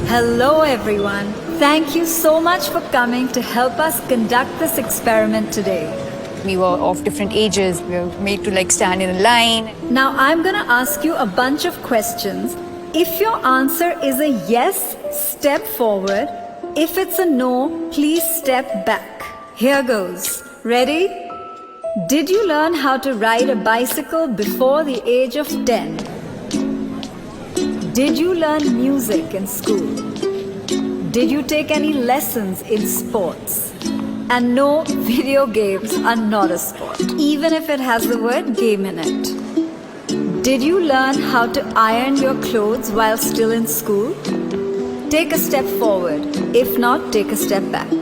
Hello everyone. Thank you so much for coming to help us conduct this experiment today. We were of different ages. We were made to stand in a line. Now I'm gonna ask you a bunch of questions. If your answer is a yes, step forward. If it's a no, please step back. Here goes. Ready? Did you learn how to ride a bicycle before the age of 10? Did you learn music in school? Did you take any lessons in sports? And no, video games are not a sport, even if it has the word game in it. Did you learn how to iron your clothes while still in school? Take a step forward. If not, take a step back.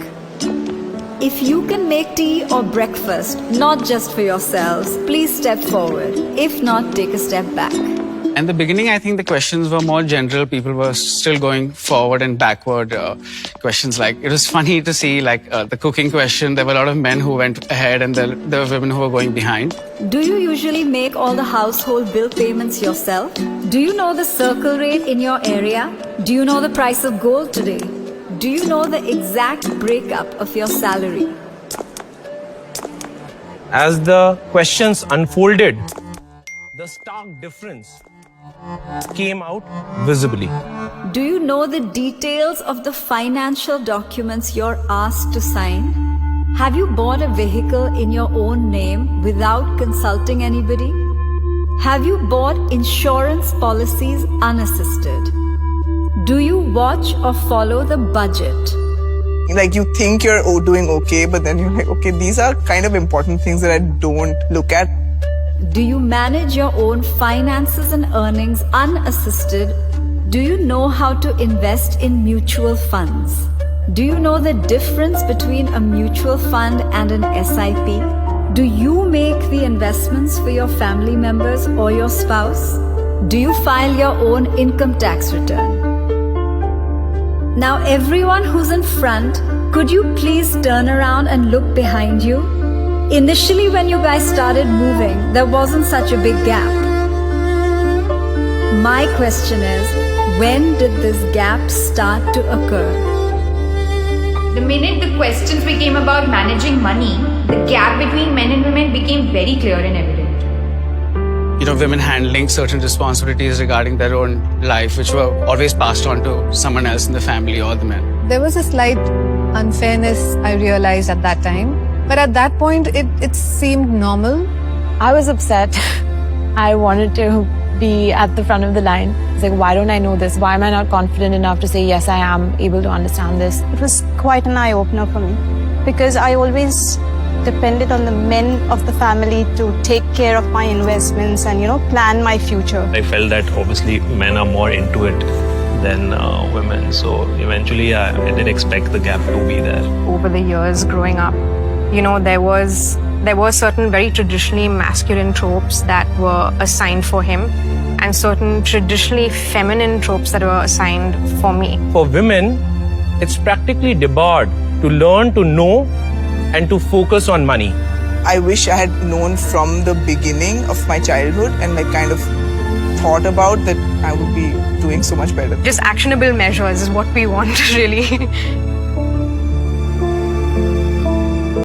If you can make tea or breakfast, not just for yourselves, please step forward. If not, take a step back. In the beginning, I think the questions were more general. People were still going forward and backward. Questions like, it was funny to see the cooking question. There were a lot of men who went ahead and there were women who were going behind. Do you usually make all the household bill payments yourself? Do you know the circle rate in your area? Do you know the price of gold today? Do you know the exact breakup of your salary? As the questions unfolded, the stark difference came out visibly. Do you know the details of the financial documents you're asked to sign? Have you bought a vehicle in your own name without consulting anybody? Have you bought insurance policies unassisted? Do you watch or follow the budget? Like you think you're doing okay, but then you're like, okay, these are kind of important things that I don't look at. Do you manage your own finances and earnings unassisted? Do you know how to invest in mutual funds? Do you know the difference between a mutual fund and an SIP? Do you make the investments for your family members or your spouse? Do you file your own income tax return? Now everyone who's in front, could you please turn around and look behind you? Initially, when you guys started moving, there wasn't such a big gap. My question is, when did this gap start to occur? The minute the questions became about managing money, the gap between men and women became very clear and evident. Women handling certain responsibilities regarding their own life, which were always passed on to someone else in the family or the men. There was a slight unfairness I realized at that time. But at that point, it seemed normal. I was upset. I wanted to be at the front of the line. It's like, why don't I know this? Why am I not confident enough to say, yes, I am able to understand this? It was quite an eye-opener for me because I always depended on the men of the family to take care of my investments and, plan my future. I felt that obviously men are more into it than women. So eventually I did expect the gap to be there. Over the years growing up, there were certain very traditionally masculine tropes that were assigned for him and certain traditionally feminine tropes that were assigned for me. For women, it's practically debarred to learn to know and to focus on money. I wish I had known from the beginning of my childhood and kind of thought about that I would be doing so much better. Just actionable measures is what we want really.